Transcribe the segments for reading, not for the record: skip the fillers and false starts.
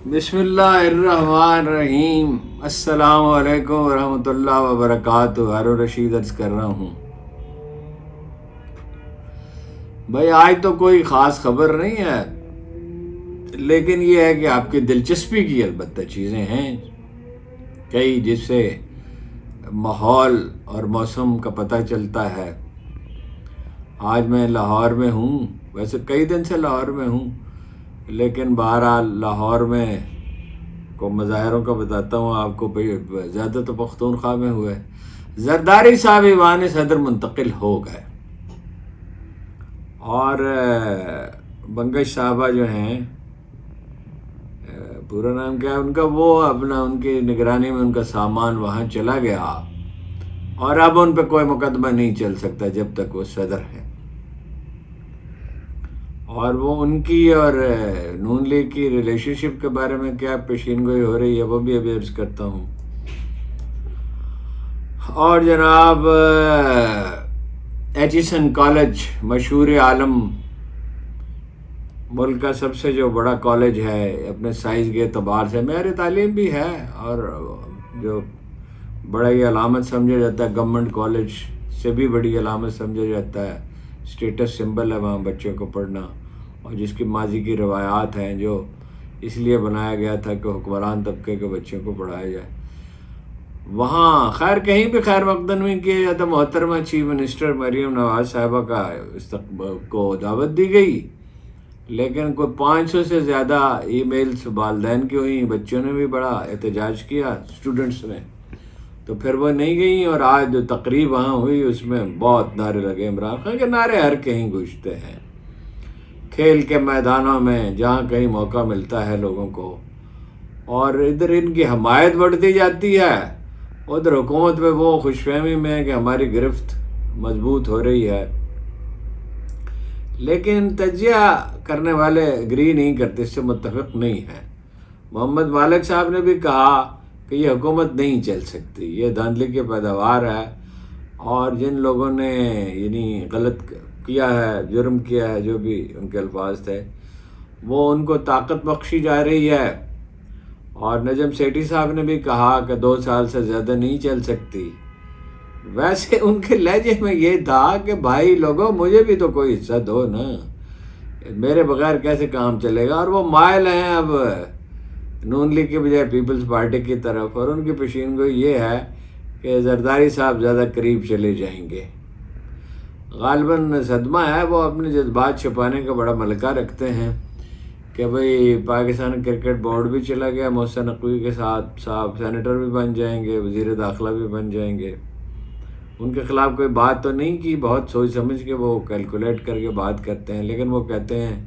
بسم اللہ الرحمن الرحیم۔ السلام علیکم ورحمۃ اللہ وبرکاتہ۔ ہارون رشید عرض کر رہا ہوں بھائی، آج تو کوئی خاص خبر نہیں ہے، لیکن یہ ہے کہ آپ کی دلچسپی کی البتہ چیزیں ہیں کئی، جس سے ماحول اور موسم کا پتہ چلتا ہے۔ آج میں لاہور میں ہوں، ویسے کئی دن سے لاہور میں ہوں، لیکن بہرحال لاہور میں کو مظاہروں کا بتاتا ہوں آپ کو۔ زیادہ تو پختونخوا میں ہوئے۔ زرداری صاحب ایوان صدر منتقل ہو گئے، اور بنگش صاحبہ جو ہیں، پورا نام کیا ہے ان کا، وہ اپنا ان کی نگرانی میں ان کا سامان وہاں چلا گیا، اور اب ان پہ کوئی مقدمہ نہیں چل سکتا جب تک وہ صدر ہے۔ اور وہ ان کی اور نون لیگ کی ریلیشن شپ کے بارے میں کیا پیشین گوئی ہو رہی ہے، وہ بھی ابھی عرض کرتا ہوں۔ اور جناب ایچیسن کالج، مشہور عالم، ملک کا سب سے جو بڑا کالج ہے اپنے سائز کے اعتبار سے، معیار تعلیم بھی ہے، اور جو بڑا ہی علامت سمجھا جاتا ہے، گورنمنٹ کالج سے بھی بڑی علامت سمجھا جاتا ہے، اسٹیٹس سمبل ہے وہاں بچوں کو پڑھنا، اور جس کی ماضی کی روایات ہیں، جو اس لیے بنایا گیا تھا کہ حکمران طبقے کے بچوں کو پڑھایا جائے وہاں۔ خیر کہیں بھی خیر مقدم نہیں کیا جاتا۔ محترمہ چیف منسٹر مریم نواز صاحبہ کا استقبال کو دعوت دی گئی، لیکن کوئی 500 سے زیادہ ای میلز والدین کی ہوئیں، بچوں نے بھی بڑا احتجاج کیا، اسٹوڈنٹس نے، تو پھر وہ نہیں گئیں۔ اور آج جو تقریب وہاں ہوئی اس میں بہت نعرے لگے، عمران خان کے نعرے ہر کہیں گونجتے ہیں، کھیل کے میدانوں میں جہاں کہیں موقع ملتا ہے لوگوں کو، اور ادھر ان کی حمایت بڑھتی جاتی ہے، ادھر حکومت پہ وہ خوش فہمی میں ہے کہ ہماری گرفت مضبوط ہو رہی ہے، لیکن تجزیہ کرنے والے اگری نہیں کرتے، اس سے متفق نہیں ہیں۔ محمد مالک صاحب نے بھی کہا کہ یہ حکومت نہیں چل سکتی، یہ دھاندلی کی پیداوار ہے، اور جن لوگوں نے یعنی غلط کیا ہے، جرم کیا ہے، جو بھی ان کے الفاظ تھے، وہ ان کو طاقت بخشی جا رہی ہے۔ اور نجم سیٹھی صاحب نے بھی کہا کہ 2 سال سے زیادہ نہیں چل سکتی۔ ویسے ان کے لہجے میں یہ تھا کہ بھائی لوگوں، مجھے بھی تو کوئی حصہ دو نا، میرے بغیر کیسے کام چلے گا۔ اور وہ مائل ہیں اب نون لیگ کے بجائے پیپلز پارٹی کی طرف، اور ان کی پیشین گوئی یہ ہے کہ زرداری صاحب زیادہ قریب چلے جائیں گے۔ غالباً صدمہ ہے، وہ اپنے جذبات چھپانے کا بڑا ملکہ رکھتے ہیں کہ بھئی پاکستان کرکٹ بورڈ بھی چلا گیا محسن نقوی کے ساتھ، صاحب سینیٹر بھی بن جائیں گے، وزیر داخلہ بھی بن جائیں گے۔ ان کے خلاف کوئی بات تو نہیں کی، بہت سوچ سمجھ کے وہ کیلکولیٹ کر کے بات کرتے ہیں، لیکن وہ کہتے ہیں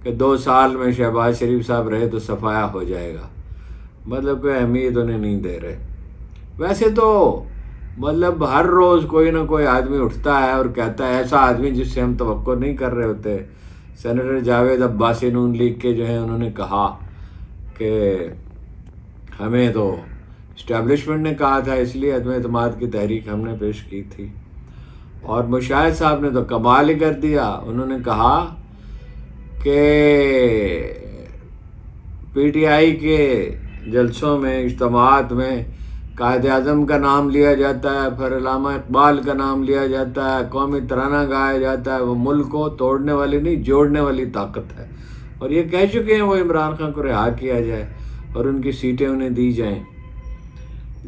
کہ 2 سال میں شہباز شریف صاحب رہے تو صفایا ہو جائے گا، مطلب کوئی اہمیت انہیں نہیں دے رہے۔ ویسے تو مطلب ہر روز کوئی نہ کوئی آدمی اٹھتا ہے اور کہتا ہے، ایسا آدمی جس سے ہم توقع نہیں کر رہے ہوتے۔ سینیٹر جاوید عباسی نون لیگ کے جو ہیں، انہوں نے کہا کہ ہمیں تو اسٹیبلشمنٹ نے کہا تھا، اس لیے عدم اعتماد کی تحریک ہم نے پیش کی تھی۔ اور مشاہد صاحب نے تو کمال ہی کر دیا، انہوں نے کہا کہ پی ٹی آئی کے جلسوں میں، اجتماعات میں قائد اعظم کا نام لیا جاتا ہے، پھر علامہ اقبال کا نام لیا جاتا ہے، قومی ترانہ گایا جاتا ہے۔ وہ ملک کو توڑنے والی نہیں، جوڑنے والی طاقت ہے، اور یہ کہہ چکے ہیں وہ عمران خان کو رہا کیا جائے اور ان کی سیٹیں انہیں دی جائیں۔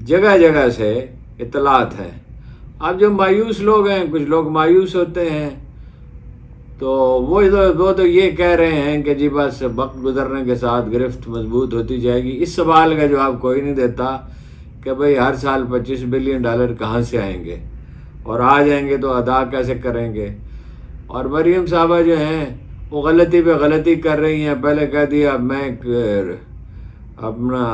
جگہ جگہ سے اطلاعات ہیں۔ اب جو مایوس لوگ ہیں، کچھ لوگ مایوس ہوتے ہیں، تو وہ تو یہ کہہ رہے ہیں کہ جی بس وقت گزرنے کے ساتھ گرفت مضبوط ہوتی جائے گی۔ اس سوال کا جواب کوئی نہیں دیتا کہ بھئی ہر سال $25 بلین کہاں سے آئیں گے، اور آ جائیں گے تو ادا کیسے کریں گے۔ اور مریم صاحبہ جو ہیں، وہ غلطی پہ غلطی کر رہی ہیں۔ پہلے کہہ دیا میں اپنا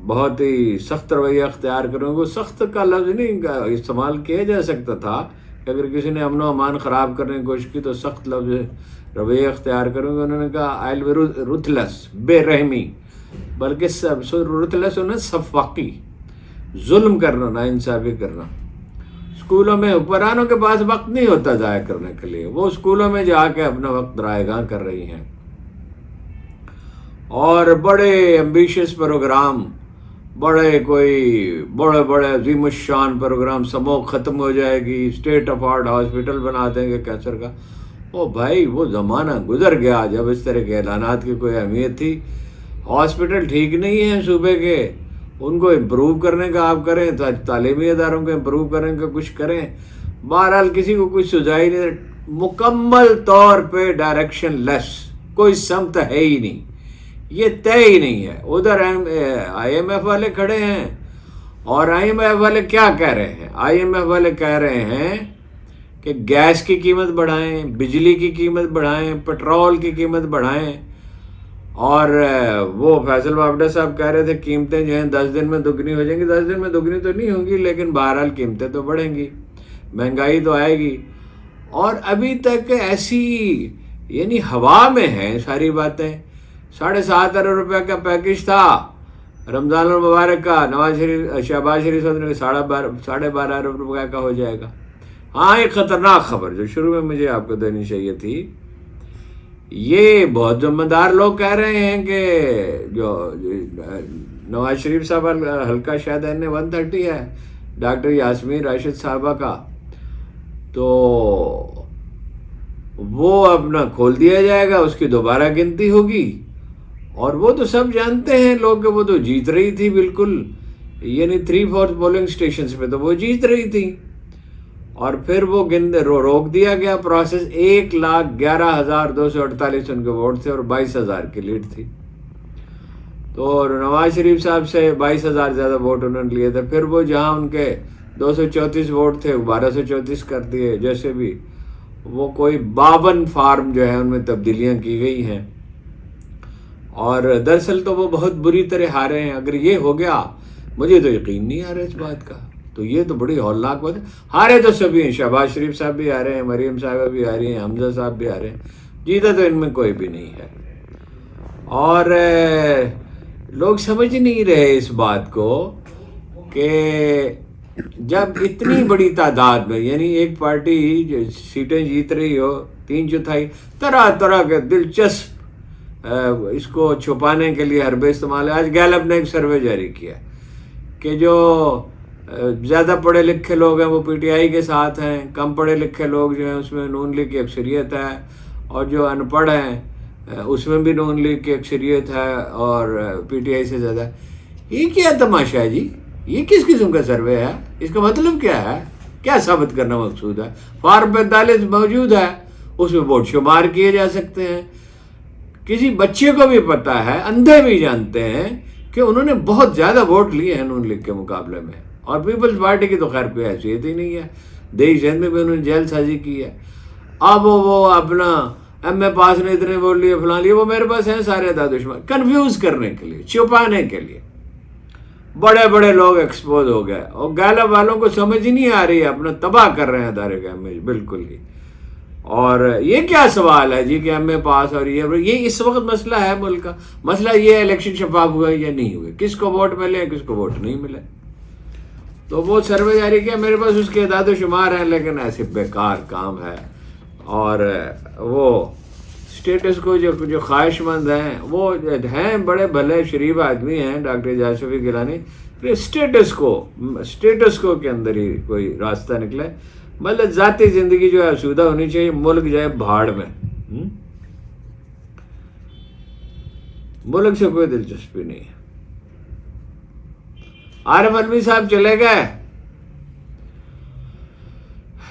بہت ہی سخت رویہ اختیار کروں گا۔ سخت کا لفظ نہیں استعمال کیا جا سکتا تھا کہ اگر کسی نے امن و امان خراب کرنے کی کوشش کی تو سخت لفظ رویہ اختیار کروں گا۔ انہوں نے کہا آئی ول بی رuthless، بے رحمی، بلکہ رuthless ہونا صفاقی، ظلم کرنا، ناانصافی کرنا۔ اسکولوں میں حکمرانوں کے پاس وقت نہیں ہوتا ضائع کرنے کے لیے، وہ اسکولوں میں جا کے اپنا وقت ضائع کر رہی ہیں۔ اور بڑے ایمبیشیس پروگرام، بڑے بڑے عظیم الشان پروگرام، سموگ ختم ہو جائے گی، اسٹیٹ آف آرٹ ہاسپٹل بنا دیں گے کینسر کا۔ او بھائی وہ زمانہ گزر گیا جب اس طرح کے اعلانات کی کوئی اہمیت تھی۔ ہاسپٹل ٹھیک نہیں ہیں صوبے کے، ان کو امپروو کرنے کا آپ کریں، تعلیمی اداروں کو امپروو کرنے کا کچھ کریں، بہرحال کسی کو کچھ سجائی نہیں، مکمل طور پہ ڈائریکشن لیس، کوئی سمت ہے ہی نہیں، یہ طے ہی نہیں ہے۔ ادھر آئی ایم ایف والے کھڑے ہیں، اور آئی ایم ایف والے کیا کہہ رہے ہیں؟ آئی ایم ایف والے کہہ رہے ہیں کہ گیس کی قیمت بڑھائیں، بجلی کی قیمت بڑھائیں، پٹرول کی قیمت بڑھائیں، اور وہ فیصل وابڈہ صاحب کہہ رہے تھے قیمتیں جو ہیں 10 دن میں دگنی ہو جائیں گی۔ 10 دن میں دگنی تو نہیں ہوں گی، لیکن بہرحال قیمتیں تو بڑھیں گی، مہنگائی تو آئے گی۔ اور ابھی تک ایسی یعنی ہوا میں ہیں ساری باتیں۔ 7.5 ارب روپے کا پیکج تھا رمضان المبارک کا، شہباز شریف صاحب نے 12.5 ارب روپے کا ہو جائے گا۔ ہاں ایک خطرناک خبر جو شروع میں مجھے آپ کو دینی چاہیے تھی، یہ بہت ذمہ دار لوگ کہہ رہے ہیں کہ جو نواز شریف صاحب حلقہ شاید N130 ہے ڈاکٹر یاسمین راشد صاحبہ کا، تو وہ اپنا کھول دیا جائے گا، اس کی دوبارہ گنتی ہوگی۔ اور وہ تو سب جانتے ہیں لوگ کہ وہ تو جیت رہی تھی بالکل، یعنی 3/4 پولنگ اسٹیشنز پہ تو وہ جیت رہی تھی، اور پھر وہ روک دیا گیا پروسیس۔ 1,11,248 ان کے ووٹ تھے اور 22,000 کی لیڈ تھی، تو نواز شریف صاحب سے 22,000 زیادہ ووٹ انہوں نے لیے تھے۔ پھر وہ جہاں ان کے 234 ووٹ تھے 1234 کر دیے، جیسے بھی وہ کوئی 52 فارم جو ہے ان میں تبدیلیاں کی گئی ہیں، اور دراصل تو وہ بہت بری طرح ہارے ہیں۔ اگر یہ ہو گیا، مجھے تو یقین نہیں آ رہا اس بات کا، تو یہ تو بڑی ہولناک بات ہے۔ ہارے تو سبھی ہیں، شہباز شریف صاحب بھی آ رہے ہیں، مریم صاحبہ بھی آ رہی ہیں، حمزہ صاحب بھی آ رہے ہیں، جیتا تو ان میں کوئی بھی نہیں ہے۔ اور لوگ سمجھ نہیں رہے اس بات کو کہ جب اتنی بڑی تعداد میں، یعنی ایک پارٹی جو سیٹیں جیت رہی ہو 3/4، طرح طرح کے دلچسپ اس کو چھپانے کے لیے حربے استعمال ہے۔ آج گیلپ نے ایک سروے جاری کیا کہ جو زیادہ پڑھے لکھے لوگ ہیں وہ پی ٹی آئی کے ساتھ ہیں، کم پڑھے لکھے لوگ جو ہیں اس میں نون لیگ کی اکثریت ہے، اور جو ان پڑھ ہیں اس میں بھی نون لیگ کی اکثریت ہے اور پی ٹی آئی سے زیادہ ہے۔ یہ کیا تماشا ہے جی؟ یہ کس قسم کا سروے ہے؟ اس کا مطلب کیا ہے؟ کیا ثابت کرنا مقصود ہے؟ فارم 45 موجود ہے، اس میں ووٹ شمار کیے جا سکتے ہیں۔ کسی بچے کو بھی پتہ ہے، اندھے بھی جانتے ہیں کہ انہوں نے بہت زیادہ ووٹ لیے ہیں نون لیگ کے مقابلے میں، اور پیپلز پارٹی کی تو خیر کوئی حیثیت ہی نہیں ہے، دیہی سندھ میں بھی انہوں نے جیل سازی کی ہے۔ اب وہ اپنا ایم اے پاس نے اتنے ووٹ لیے، فلاں لیے، وہ میرے پاس ہیں سارے دادشمن، کنفیوز کرنے کے لیے، چھپانے کے لیے۔ بڑے بڑے لوگ ایکسپوز ہو گئے، اور گیلپ والوں کو سمجھ ہی نہیں آ رہی ہے، اپنا تباہ کر رہے ہیں ادارے کا امیج بالکل ہی۔ اور یہ کیا سوال ہے جی کہ ایم اے پاس، اور یہ اس وقت مسئلہ ہے ملک کا، مسئلہ یہ ہے الیکشن شفاف ہوئے یا نہیں ہوئے، کس کو ووٹ ملے کس کو ووٹ نہیں ملے۔ تو وہ سروے جاری کیا، میرے پاس اس کے اعداد و شمار ہیں، لیکن ایسے بیکار کام ہے۔ اور وہ اسٹیٹس کو جو خواہش مند ہیں، وہ ہیں بڑے بھلے شریف آدمی ہیں ڈاکٹر اعجاز شفیق گیلانی، اسٹیٹس کو کے اندر ہی کوئی راستہ نکلے، مطلب ذاتی زندگی جو ہے آسودہ ہونی چاہیے، ملک جائے بھاڑ میں، ملک سے کوئی دلچسپی نہیں ہے۔ عارف علوی صاحب چلے گئے،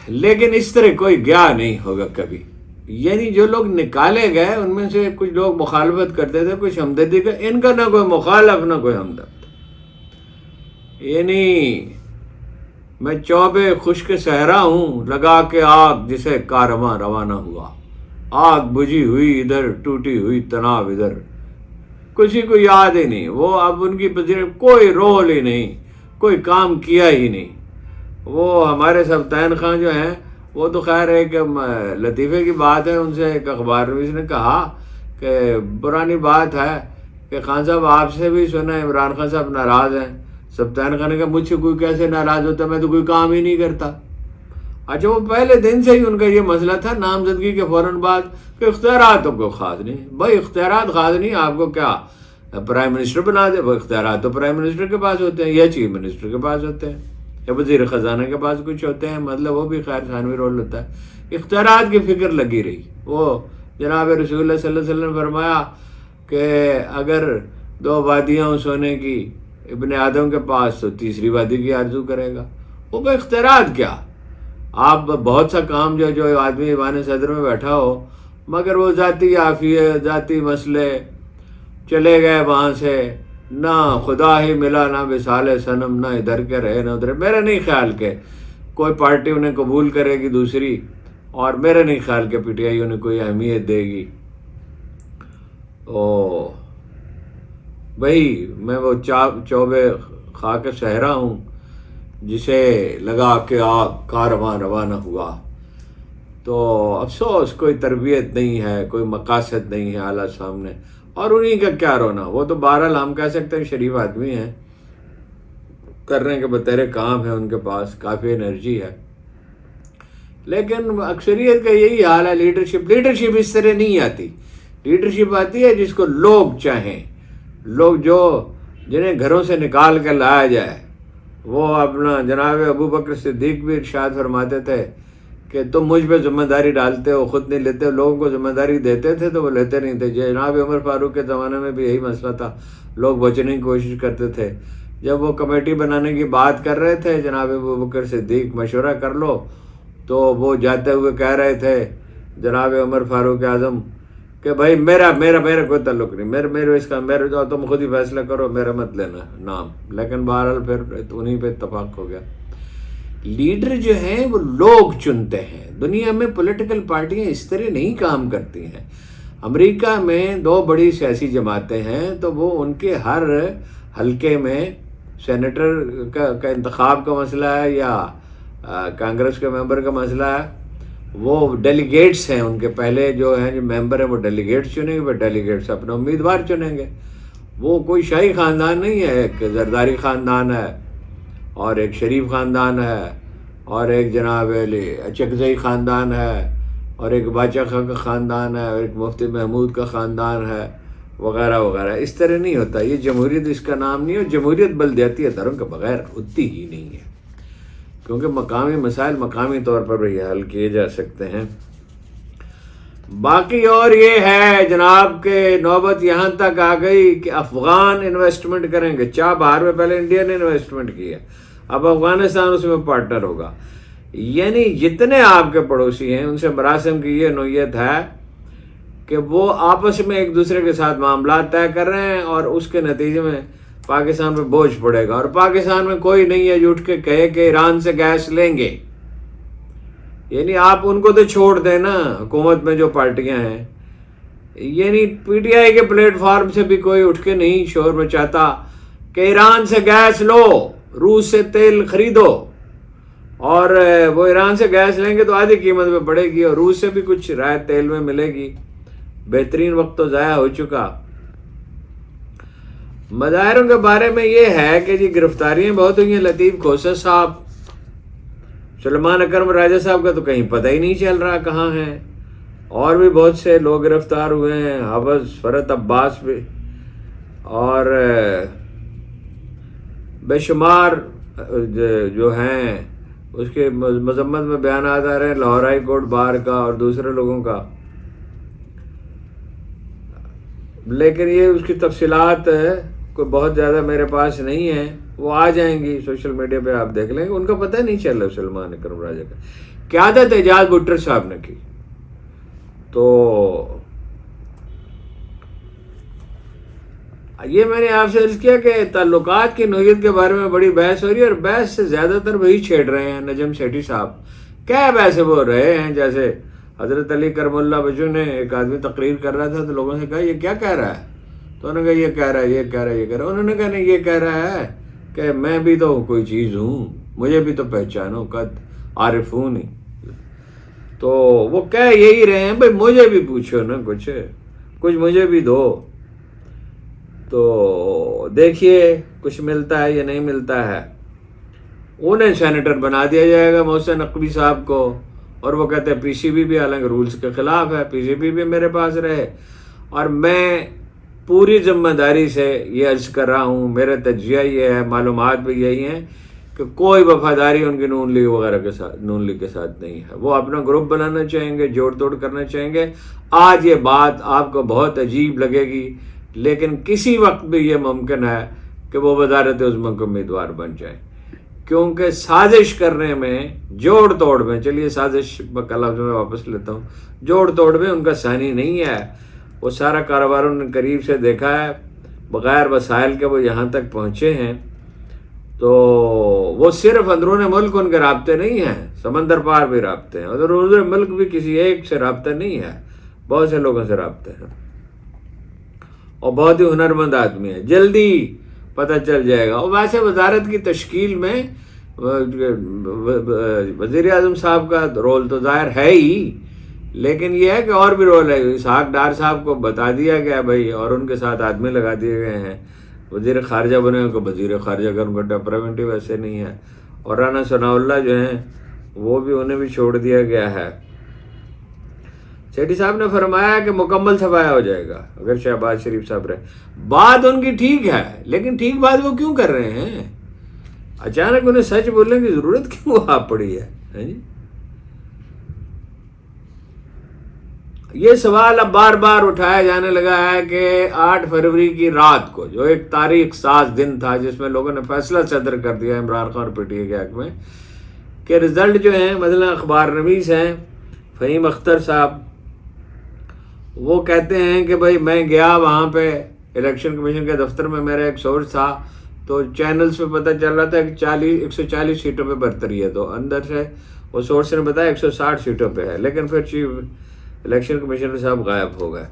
لیکن اس طرح کوئی گیا نہیں ہوگا کبھی، یعنی جو لوگ نکالے گئے ان میں سے کچھ لوگ مخالفت کرتے تھے، کچھ ہمدردی کا، ان کا نہ کوئی مخالف نہ کوئی ہمدرد، یعنی میں چوبے خشک صحرا ہوں، لگا کے آگ جسے کارواں روانہ ہوا، آگ بجھی ہوئی ادھر، ٹوٹی ہوئی تناب ادھر، کسی کو یاد ہی نہیں، وہ اب ان کی کوئی رول ہی نہیں، کوئی کام کیا ہی نہیں۔ وہ ہمارے سبطین خان جو ہیں، وہ تو خیر ایک لطیفے کی بات ہے، ان سے ایک اخبار نویس نے کہا کہ پرانی بات ہے کہ خان صاحب آپ سے بھی سنا عمران خان صاحب ناراض ہیں۔ سبطین خان نے کہا مجھ سے کوئی کیسے ناراض ہوتا، میں تو کوئی کام ہی نہیں کرتا۔ اچھا وہ پہلے دن سے ہی ان کا یہ مسئلہ تھا نامزدگی کے فوراً بعد کہ اختیارات کو خاص نہیں. بھائی اختیارات خاص نہیں، آپ کو کیا پرائم منسٹر بنا دے؟ وہ اختیارات تو پرائم منسٹر کے پاس ہوتے ہیں یا چیف منسٹر کے پاس ہوتے ہیں یا وزیر خزانہ کے پاس کچھ ہوتے ہیں، مطلب وہ بھی خیر ثانوی رول ہوتا ہے. اختیارات کی فکر لگی رہی. وہ جناب رسول اللہ صلی اللہ علیہ وسلم نے فرمایا کہ اگر 2 وادیاں سونے کی ابن آدم کے پاس تو تیسری وادی کی آرزو کرے گا. وہ کوئی اختیارات کیا، آپ بہت سا کام جو آدمی ایوان صدر میں بیٹھا ہو مگر وہ ذاتی عافیت، ذاتی مسئلے، چلے گئے وہاں سے، نہ خدا ہی ملا نہ وصال صنم، نہ ادھر کے رہے نہ ادھر. میرا نہیں خیال کہ کوئی پارٹی انہیں قبول کرے گی دوسری، اور میرا نہیں خیال کہ پی ٹی آئی انہیں کوئی اہمیت دے گی. بھائی میں وہ چوبے خاک صحرا ہوں جسے لگا کہ کارواں روانہ ہوا. تو افسوس کوئی تربیت نہیں ہے، کوئی مقاصد نہیں ہے اعلیٰ سامنے، اور انہی کا کیا رونا. وہ تو بہرحال ہم کہہ سکتے ہیں شریف آدمی ہیں، کرنے کے بتیرے کام ہیں ان کے پاس، کافی انرجی ہے، لیکن اکثریت کا یہی حال ہے. لیڈرشپ اس طرح نہیں آتی. لیڈرشپ آتی ہے جس کو لوگ چاہیں، لوگ جنہیں گھروں سے نکال کر لایا جائے. وہ اپنا جناب ابو بکر صدیق بھی ارشاد فرماتے تھے کہ تم مجھ پہ ذمہ داری ڈالتے ہو، خود نہیں لیتے ہو. لوگوں کو ذمہ داری دیتے تھے تو وہ لیتے نہیں تھے. جناب عمر فاروق کے زمانے میں بھی یہی مسئلہ تھا، لوگ بچنے کی کوشش کرتے تھے. جب وہ کمیٹی بنانے کی بات کر رہے تھے جناب ابو بکر صدیق مشورہ کر لو، تو وہ جاتے ہوئے کہہ رہے تھے جناب عمر فاروق اعظم کہ بھائی میرا کوئی تعلق نہیں، میرے جو تم خود ہی فیصلہ کرو، میرا مت لینا نام. لیکن بہرحال پھر انہیں پہ اتفاق ہو گیا. لیڈر جو ہیں وہ لوگ چنتے ہیں. دنیا میں پولیٹیکل پارٹیاں اس طرح نہیں کام کرتی ہیں. امریکہ میں 2 بڑی سیاسی جماعتیں ہیں، تو وہ ان کے ہر حلقے میں سینیٹر کا انتخاب کا مسئلہ ہے یا کانگریس کے ممبر کا مسئلہ ہے، وہ ڈیلیگیٹس ہیں ان کے. پہلے جو ہیں جو ممبر ہیں وہ ڈیلیگیٹس چنیں گے، وہ ڈیلیگیٹس اپنا امیدوار چنیں گے. وہ کوئی شاہی خاندان نہیں ہے، ایک زرداری خاندان ہے اور ایک شریف خاندان ہے اور ایک جناب چکزئی خاندان ہے اور ایک باچا خاں کا خاندان ہے اور ایک مفتی محمود کا خاندان ہے وغیرہ وغیرہ. اس طرح نہیں ہوتا. یہ جمہوریت اس کا نام نہیں ہے، اور جمہوریت بلدیاتی اداروں کے بغیر ہوتی ہی نہیں ہے، کیونکہ مقامی مسائل مقامی طور پر بھی حل کیے جا سکتے ہیں. باقی اور یہ ہے جناب کہ نوبت یہاں تک آ گئی کہ افغان انویسٹمنٹ کریں گے. چاہ باہر میں پہلے انڈیا نے انویسٹمنٹ کی ہے، اب افغانستان اس میں پارٹنر ہوگا. یعنی جتنے آپ کے پڑوسی ہیں ان سے مراسم کی یہ نوعیت ہے کہ وہ آپس میں ایک دوسرے کے ساتھ معاملات طے کر رہے ہیں، اور اس کے نتیجے میں پاکستان پہ بوجھ پڑے گا. اور پاکستان میں کوئی نہیں ہے جو اٹھ کے کہے کہ ایران سے گیس لیں گے. یعنی آپ ان کو تو چھوڑ دیں نا، حکومت میں جو پارٹیاں ہیں. یعنی پی ٹی آئی کے پلیٹ فارم سے بھی کوئی اٹھ کے نہیں شور مچاتا کہ ایران سے گیس لو، روس سے تیل خریدو، اور وہ ایران سے گیس لیں گے تو آدھی قیمت میں پڑے گی، اور روس سے بھی کچھ رعایت تیل میں ملے گی. بہترین وقت تو ضائع ہو چکا. مظاہروں کے بارے میں یہ ہے کہ جی گرفتاریاں بہت ہوئی ہیں. لطیف کھوسر صاحب، سلیمان اکرم راجہ صاحب کا تو کہیں پتہ ہی نہیں چل رہا کہاں ہیں، اور بھی بہت سے لوگ گرفتار ہوئے ہیں، حافظ فرت عباس بھی، اور بے شمار جو ہیں اس کے مذمت میں بیانات آ رہے ہیں لاہور ہائی کورٹ بار کا اور دوسرے لوگوں کا. لیکن یہ اس کی تفصیلات کوئی بہت زیادہ میرے پاس نہیں ہیں، وہ آ جائیں گی سوشل میڈیا پہ، آپ دیکھ لیں گے. ان کا پتہ نہیں چل رہا سلمان اکرم راجہ کا. قیادت اعجاز بھٹر صاحب نے کی. تو یہ میں نے آپ سے عرض کیا کہ تعلقات کی نوعیت کے بارے میں بڑی بحث ہو رہی ہے، اور بحث سے زیادہ تر وہی چھیڑ رہے ہیں نجم سیٹھی صاحب. کیا بحث بول رہے ہیں؟ جیسے حضرت علی کرم اللہ وجہ نے ایک آدمی تقریر کر رہا تھا تو لوگوں سے کہا یہ کیا کہہ رہا ہے؟ تو انہوں نے کہا یہ کہہ رہا ہے، یہ کہہ رہا ہے، یہ کہہ رہا ہے. انہوں نے کہا نہیں، یہ کہہ رہا ہے کہ میں بھی تو کوئی چیز ہوں، مجھے بھی تو پہچانو، قد عارفونی. تو وہ کہہ یہی رہے ہیں بھائی مجھے بھی پوچھو نا، کچھ مجھے بھی دو. تو دیکھیے کچھ ملتا ہے یا نہیں ملتا ہے. انہیں سینیٹر بنا دیا جائے گا محسن نقوی صاحب کو، اور وہ کہتے ہیں پی سی بی بھی حالانکہ رولز کے خلاف ہے، پی سی بی بھی میرے پاس رہے۔ اور میں پوری ذمہ داری سے یہ عرض کر رہا ہوں، میرا تجزیہ یہ ہے، معلومات بھی یہی ہیں کہ کوئی وفاداری ان کی نون لیگ وغیرہ کے ساتھ، نون لیگ کے ساتھ نہیں ہے۔ وہ اپنا گروپ بنانا چاہیں گے، جوڑ توڑ کرنا چاہیں گے۔ آج یہ بات آپ کو بہت عجیب لگے گی، لیکن کسی وقت بھی یہ ممکن ہے کہ وہ وزارت عظمیٰ کے امیدوار بن جائیں، کیونکہ سازش کرنے میں، جوڑ توڑ میں، چلیے سازش کا لفظ میں واپس لیتا ہوں، جوڑ توڑ میں ان کا ثانی نہیں ہے۔ وہ سارا کاروبار انہوں نے قریب سے دیکھا ہے، بغیر وسائل کے وہ یہاں تک پہنچے ہیں۔ تو وہ صرف اندرون ملک ان کے رابطے نہیں ہیں، سمندر پار بھی رابطے ہیں، اور اندرون ملک بھی کسی ایک سے رابطہ نہیں ہے، بہت سے لوگوں سے رابطے ہیں، اور بہت ہی ہنرمند آدمی ہے، جلدی پتہ چل جائے گا۔ اور ویسے وزارت کی تشکیل میں وزیر اعظم صاحب کا رول تو ظاہر ہے ہی، لیکن یہ ہے کہ اور بھی رول ہے۔ اسحاق ڈار صاحب کو بتا دیا گیا بھائی، اور ان کے ساتھ آدمی لگا دیے گئے ہیں، وزیر خارجہ بنے ہوئے، وزیر خارجہ کا ان کا ڈپارٹمنٹ ویسے نہیں ہے، اور رانا ثناء اللہ جو ہیں وہ بھی، انہیں بھی چھوڑ دیا گیا ہے۔ سیٹھی صاحب نے فرمایا کہ مکمل صفایا ہو جائے گا اگر شہباز شریف صاحب رہے۔ بات ان کی ٹھیک ہے، لیکن ٹھیک بات وہ کیوں کر رہے ہیں؟ اچانک انہیں سچ بولنے کی ضرورت کیوں آ پڑی ہے؟ یہ سوال اب بار بار اٹھایا جانے لگا ہے کہ 8 فروری کی رات کو، جو ایک تاریخ ساز دن تھا جس میں لوگوں نے فیصلہ صدر کر دیا عمران خان اور پی ٹی آئی کے حق میں، کہ رزلٹ جو ہیں، مثلا اخبار نویس ہیں فہیم اختر صاحب، وہ کہتے ہیں کہ بھائی میں گیا وہاں پہ الیکشن کمیشن کے دفتر میں، میرا ایک سورس تھا، تو چینلز پہ پتہ چل رہا تھا کہ 140 سیٹوں پہ برتری ہے، تو اندر سے وہ سورس نے بتایا 160 سیٹوں پہ ہے، لیکن پھر چیف الیکشن کمیشنر صاحب غائب ہو گئے۔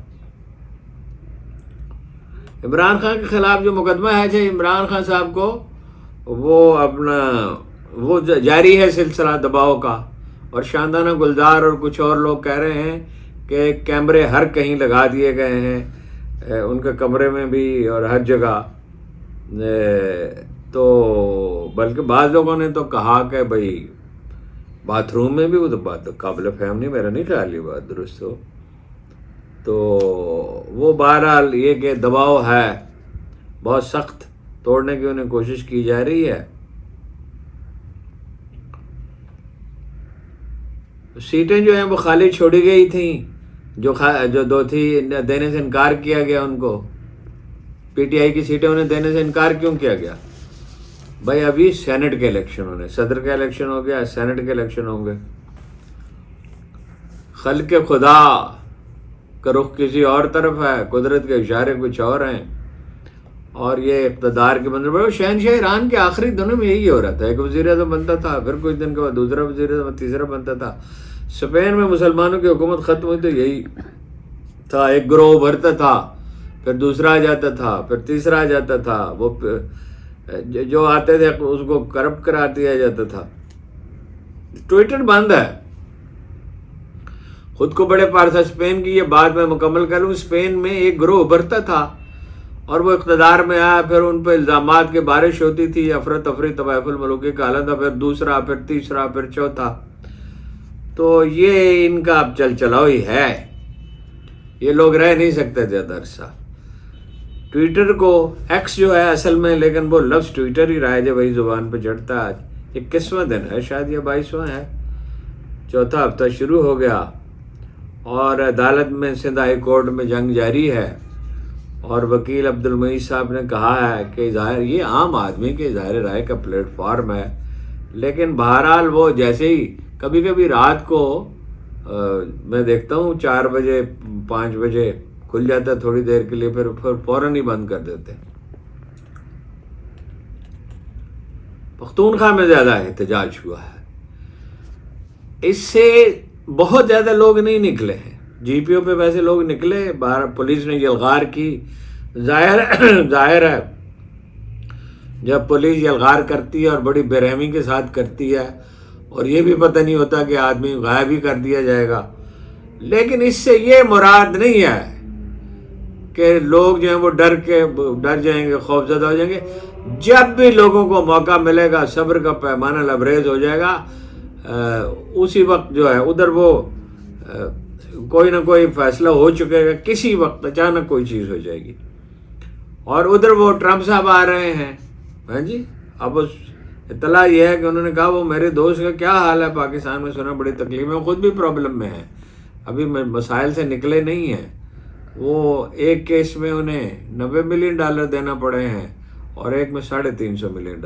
عمران خان کے خلاف جو مقدمہ ہے، جو عمران خان صاحب کو وہ جاری ہے سلسلہ دباؤ کا، اور شاندانہ گلزار اور کچھ اور لوگ کہہ رہے ہیں کہ کیمرے ہر کہیں لگا دیے گئے ہیں، ان کے کمرے میں بھی اور ہر جگہ۔ تو بلکہ بعض لوگوں نے تو کہا کہ بھائی باتھ روم میں بھی، وہ تو بات قابل فہم نہیں، میرا نہیں خیال یہ بات درست ہو۔ تو وہ بہرحال یہ کہ دباؤ ہے بہت سخت، توڑنے کی انہیں کوشش کی جا رہی ہے۔ سیٹیں جو ہیں وہ خالی چھوڑی گئی تھیں، جو 2 تھی، دینے سے انکار کیا گیا ان کو۔ پی ٹی آئی کی سیٹیں انہیں دینے سے انکار کیوں کیا گیا؟ بھائی ابھی سینٹ کے الیکشن ہونے، صدر کا الیکشن ہو گیا، سینٹ کے الیکشن ہوں گے۔ خلق خدا کا رخ کسی اور طرف ہے، قدرت کے اشارے کچھ اور ہیں، اور یہ اقتدار کے منظر پر شہنشاہ ایران کے آخری دنوں میں یہی ہو رہا تھا، ایک وزیر اعظم بنتا تھا، پھر کچھ دن کے بعد دوسرا وزیر اعظم، تیسرا بنتا تھا۔ اسپین میں مسلمانوں کی حکومت ختم ہوئی تو یہی تھا، ایک گروہ ابھرتا تھا، پھر دوسرا آ جاتا تھا، پھر تیسرا آ جاتا تھا، وہ جو آتے تھے اس کو کرپٹ کرا دیا جاتا تھا۔ ٹویٹر بند ہے، خود کو بڑے پارسا اسپین کی یہ بات میں مکمل کر لوں، اسپین میں ایک گروہ ابھرتا تھا اور وہ اقتدار میں آیا، پھر ان پہ الزامات کی بارش ہوتی تھی، افراتفری طوائف الملوکی کا حالت تھا، پھر دوسرا، پھر تیسرا، پھر چوتھا۔ تو یہ ان کا اب چل چلاؤ ہی ہے، یہ لوگ رہ نہیں سکتے زیادہ عرصہ۔ ٹویٹر کو ایکس جو ہے اصل میں، لیکن وہ لفظ ٹویٹر ہی رہا ہے، جب وہی زبان پہ چڑھتا ہے۔ 21واں دن ہے، شاید یہ 22واں ہے، چوتھا ہفتہ شروع ہو گیا، اور عدالت میں، سندھ ہائی کورٹ میں جنگ جاری ہے، اور وکیل عبد المعید صاحب نے کہا ہے کہ ظاہر یہ عام آدمی کے ظاہر رائے کا پلیٹ فارم ہے، لیکن بہرحال وہ جیسے ہی کبھی کبھی رات کو میں دیکھتا ہوں 4 بجے 5 بجے کھل جاتا ہے تھوڑی دیر کے لیے، پھر فوراً ہی بند کر دیتے ہیں۔ پختونخوا میں زیادہ احتجاج ہوا ہے، اس سے بہت زیادہ لوگ نہیں نکلے ہیں، جی پی او پہ ویسے لوگ نکلے، باہر پولیس نے یلغار کی۔ ظاہر ہے جب پولیس یلغار کرتی ہے اور بڑی بے رحمی کے ساتھ کرتی ہے، اور یہ بھی پتہ نہیں ہوتا کہ آدمی غائب ہی کر دیا جائے گا، لیکن اس سے یہ مراد نہیں ہے کہ لوگ جو ہیں وہ ڈر جائیں گے، خوف زدہ ہو جائیں گے. جب بھی لوگوں کو موقع ملے گا صبر کا پیمانہ لبریز ہو جائے گا، اسی وقت جو ہے ادھر وہ کوئی نہ کوئی فیصلہ ہو چکے گا، کسی وقت اچانک کوئی چیز ہو جائے گی. اور ادھر وہ ٹرمپ صاحب آ رہے ہیں. ہاں جی، اب اس اطلاع یہ ہے کہ انہوں نے کہا وہ میرے دوست کا کیا حال ہے پاکستان میں، سنا بڑی تکلیف میں، خود بھی پرابلم میں ہے، ابھی مسائل سے نکلے نہیں ہیں. وہ ایک کیس میں انہیں $90 ملین دینا پڑے ہیں اور ایک میں $350 ملین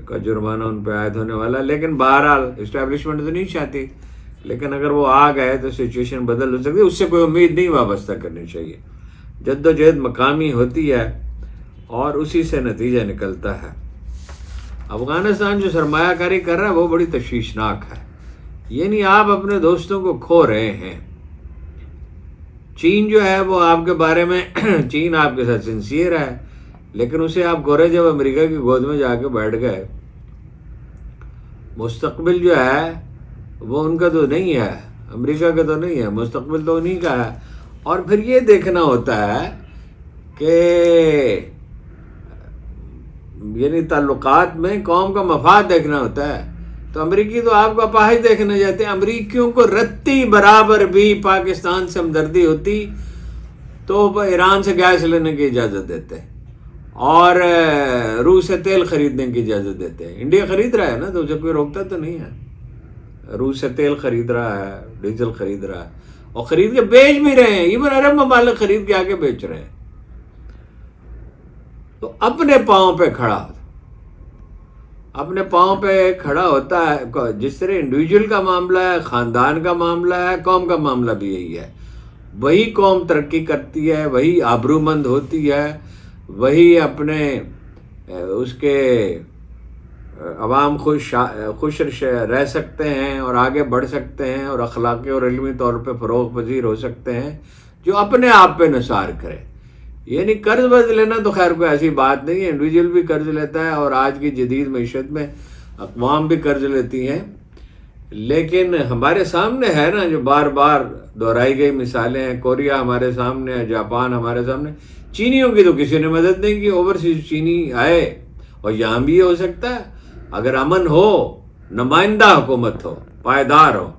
کا جرمانہ ان پہ عائد ہونے والا. لیکن بہرحال اسٹیبلشمنٹ تو نہیں چاہتی، لیکن اگر وہ آ گئے تو سچویشن بدل ہو سکتی ہے. اس سے کوئی امید نہیں وابستہ کرنی چاہیے. جد و جہد مقامی ہوتی ہے اور اسی سے نتیجہ نکلتا ہے. افغانستان جو سرمایہ کاری کر رہا ہے وہ بڑی تشویشناک ہے. یعنی آپ اپنے دوستوں کو کھو رہے ہیں. چین جو ہے وہ آپ کے بارے میں چین آپ کے ساتھ سنسیئر ہے، لیکن اسے آپ کھو رہے جب امریکہ کی گود میں جا کے بیٹھ گئے. مستقبل جو ہے وہ ان کا تو نہیں ہے، امریکہ کا تو نہیں ہے، مستقبل تو انہیں کا ہے. اور پھر یہ دیکھنا ہوتا ہے کہ یعنی تعلقات میں قوم کا مفاد دیکھنا ہوتا ہے. تو امریکی تو آپ کو اپاہج دیکھنے جاتے ہیں. امریکیوں کو رتی برابر بھی پاکستان سے ہمدردی ہوتی تو وہ ایران سے گیس لینے کی اجازت دیتے اور روس سے تیل خریدنے کی اجازت دیتے ہیں. انڈیا خرید رہا ہے نا، تو اسے کوئی روکتا تو نہیں ہے. روس سے تیل خرید رہا ہے، ڈیزل خرید رہا ہے اور خرید کے بیچ بھی رہے ہیں. ایون عرب ممالک خرید کے آگے بیچ رہے ہیں. تو اپنے پاؤں پہ کھڑا ہوتا ہے. جس طرح انڈیویجول کا معاملہ ہے، خاندان کا معاملہ ہے، قوم کا معاملہ بھی یہی ہے. وہی قوم ترقی کرتی ہے، وہی آبرومند ہوتی ہے، وہی اپنے اس کے عوام خوش رہ سکتے ہیں اور آگے بڑھ سکتے ہیں اور اخلاقی اور علمی طور پہ فروغ پذیر ہو سکتے ہیں جو اپنے آپ پہ نثار کرے. یعنی قرض ورض لینا تو خیر کوئی ایسی بات نہیں ہے. انڈیویجول بھی قرض لیتا ہے اور آج کی جدید معیشت میں اقوام بھی قرض لیتی ہیں. لیکن ہمارے سامنے ہے نا جو بار بار دہرائی گئی مثالیں ہیں. کوریا ہمارے سامنے ہے، جاپان ہمارے سامنے. چینیوں کی تو کسی نے مدد نہیں کی. اوورسیز چینی آئے اور یہاں بھی یہ ہو سکتا ہے اگر امن ہو، نمائندہ حکومت ہو، پائیدار ہو،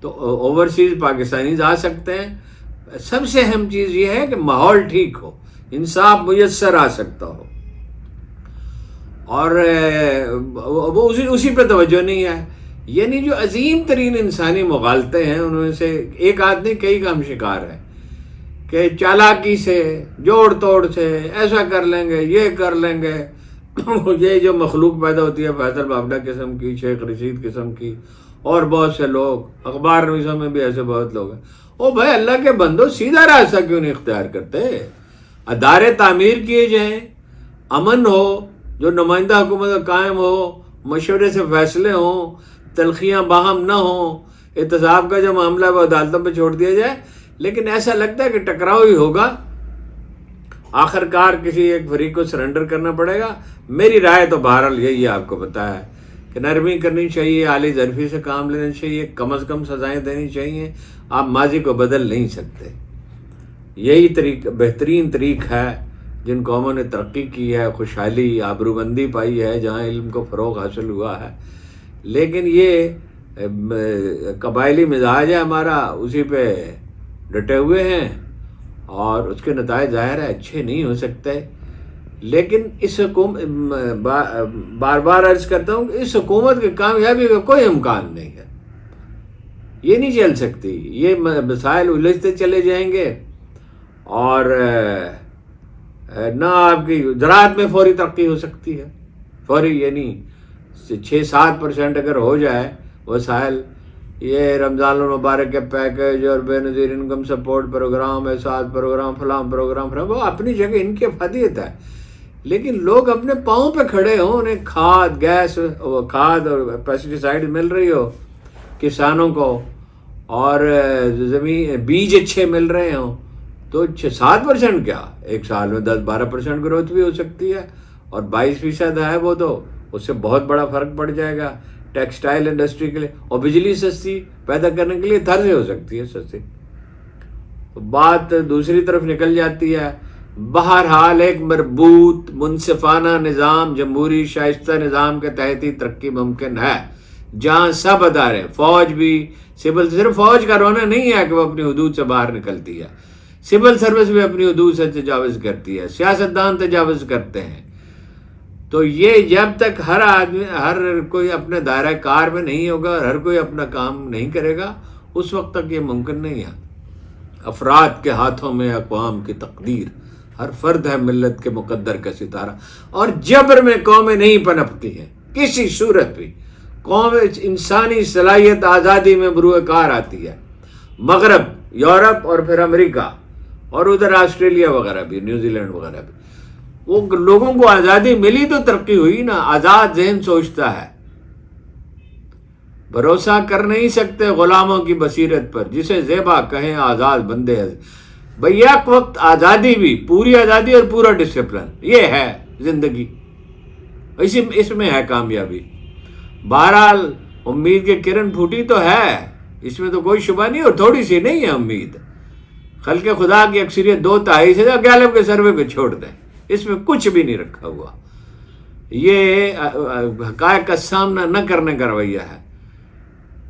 تو اوورسیز پاکستانیز آ سکتے ہیں. سب سے اہم چیز یہ ہے کہ ماحول ٹھیک ہو، انصاف میسر آ سکتا ہو. اور وہ اسی پہ توجہ نہیں ہے. یعنی جو عظیم ترین انسانی مغالطے ہیں ان میں سے ایک آدمی کئی کا ہم شکار ہے کہ چالاکی سے، جوڑ توڑ سے ایسا کر لیں گے، یہ کر لیں گے. یہ جو مخلوق پیدا ہوتی ہے فیصل بابڈا قسم کی، شیخ رشید قسم کی اور بہت سے لوگ، اخبار نویسوں میں بھی ایسے بہت لوگ ہیں. او بھائی اللہ کے بندو، سیدھا راستہ کیوں نہیں اختیار کرتے؟ ادارے تعمیر کیے جائیں، امن ہو، جو نمائندہ حکومت قائم ہو، مشورے سے فیصلے ہوں، تلخیاں باہم نہ ہوں، احتساب کا جو معاملہ ہے وہ عدالتوں پہ چھوڑ دیا جائے. لیکن ایسا لگتا ہے کہ ٹکراؤ ہی ہوگا، آخر کار کسی ایک فریق کو سرنڈر کرنا پڑے گا. میری رائے تو بہرحال یہی ہے، آپ کو پتہ ہے کہ نرمی کرنی چاہیے، اعلی ظرفی سے کام لینا چاہیے، کم از کم سزائیں دینی چاہیے. آپ ماضی کو بدل نہیں سکتے. یہی بہترین طریق ہے. جن قوموں نے ترقی کی ہے، خوشحالی، آبرومندی پائی ہے، جہاں علم کو فروغ حاصل ہوا ہے. لیکن یہ قبائلی مزاج ہے ہمارا، اسی پہ ڈٹے ہوئے ہیں اور اس کے نتائج ظاہر ہے اچھے نہیں ہو سکتے. لیکن اس بار بار عرض کرتا ہوں کہ اس حکومت کی کامیابی کا کوئی امکان نہیں ہے. یہ نہیں چل سکتی. یہ مسائل الجھتے چلے جائیں گے اور نہ آپ کی زراعت میں فوری ترقی ہو سکتی ہے. فوری یعنی 6-7% اگر ہو جائے وسائل، یہ رمضان المبارک کے پیکیج اور بے نظیر انکم سپورٹ پروگرام، احساس پروگرام، فلاں پروگرام، وہ اپنی جگہ ان کی افادیت ہے. لیکن لوگ اپنے پاؤں پہ کھڑے ہوں، انہیں کھاد اور پیسٹیسائڈ مل رہی ہو کسانوں کو اور بیج اچھے مل رہے ہوں، تو 7% کیا، ایک سال میں 10-12% گروتھ بھی ہو سکتی ہے. اور 22% ہے وہ، تو اس سے بہت بڑا فرق پڑ جائے گا ٹیکسٹائل انڈسٹری کے لیے. اور بجلی سستی پیدا کرنے کے لیے طرز ہو سکتی ہے سستی. بات دوسری طرف نکل جاتی ہے۔ بہرحال ایک مربوط منصفانہ نظام، جمہوری شائستہ نظام کے تحت ہی ترقی ممکن ہے، جہاں سب ادارے، فوج بھی، صرف فوج کا رونا نہیں ہے کہ وہ اپنی حدود سے باہر نکلتی ہے، سول سروس بھی اپنی حدود سے تجاوز کرتی ہے، سیاستدان تجاوز کرتے ہیں۔ تو یہ جب تک ہر کوئی اپنے دائرہ کار میں نہیں ہوگا اور ہر کوئی اپنا کام نہیں کرے گا، اس وقت تک یہ ممکن نہیں ہے۔ افراد کے ہاتھوں میں اقوام کی تقدیر، ہر فرد ہے ملت کے مقدر کا ستارہ، اور جبر میں قومیں نہیں پنپتی ہیں کسی صورت بھی۔ قوم انسانی صلاحیت آزادی میں بروئے کار آتی ہے۔ مغرب، یورپ اور پھر امریکہ اور ادھر آسٹریلیا وغیرہ بھی، نیوزی لینڈ وغیرہ بھی، وہ لوگوں کو آزادی ملی تو ترقی ہوئی نا۔ آزاد ذہن سوچتا ہے، بھروسہ کر نہیں سکتے غلاموں کی بصیرت پر، جسے زیبا کہیں آزاد بندے۔ بھئی ایک وقت آزادی بھی، پوری آزادی اور پورا ڈسپلن، یہ ہے زندگی، اس میں ہے کامیابی۔ بہرحال امید کی کرن پھوٹی تو ہے، اس میں تو کوئی شبہ نہیں، اور تھوڑی سی نہیں ہے امید۔ خلق خدا کی اکثریت 2/3 سے غالب کے سروے کو چھوڑ دیں، اس میں کچھ بھی نہیں رکھا ہوا۔ یہ حقائق کا سامنا نہ کرنے کا رویہ ہے۔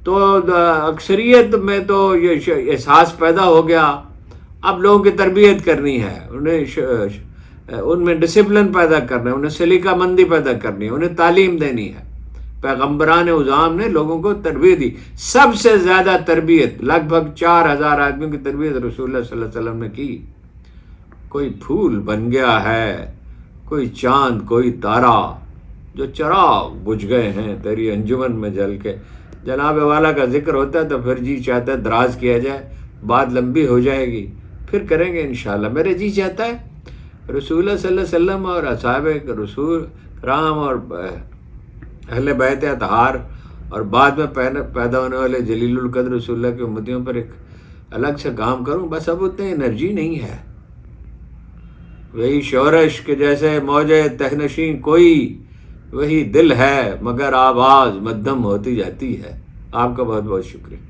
تو اکثریت میں تو یہ احساس پیدا ہو گیا، اب لوگوں کی تربیت کرنی ہے، ان میں ڈسپلن پیدا کرنا ہے، انہیں سلیقہ مندی پیدا کرنی ہے، انہیں تعلیم دینی ہے۔ پیغمبران اعظام نے لوگوں کو تربیت دی، سب سے زیادہ تربیت، لگ بھگ 4000 آدمیوں کی تربیت رسول اللہ صلی اللہ علیہ وسلم نے کی۔ کوئی پھول بن گیا ہے، کوئی چاند، کوئی تارا، جو چراغ بجھ گئے ہیں تیری انجمن میں جل کے۔ جناب والا کا ذکر ہوتا ہے تو پھر جی چاہتا ہے دراز کیا جائے، بات لمبی ہو جائے گی، پھر کریں گے انشاءاللہ۔ میرے جی چاہتا ہے رسول اللہ صلی اللہ علیہ وسلم اور اصحاب رسول کرام اور اہل بیت اطہار اور بعد میں پیدا ہونے والے جلیل القدر رسول اللہ کی امتیوں پر ایک الگ سے کام کروں، بس اب اتنی انرجی نہیں ہے۔ وہی شورش کے جیسے موجے تہنشین کوئی، وہی دل ہے مگر آواز مدھم ہوتی جاتی ہے۔ آپ کا بہت بہت شکریہ۔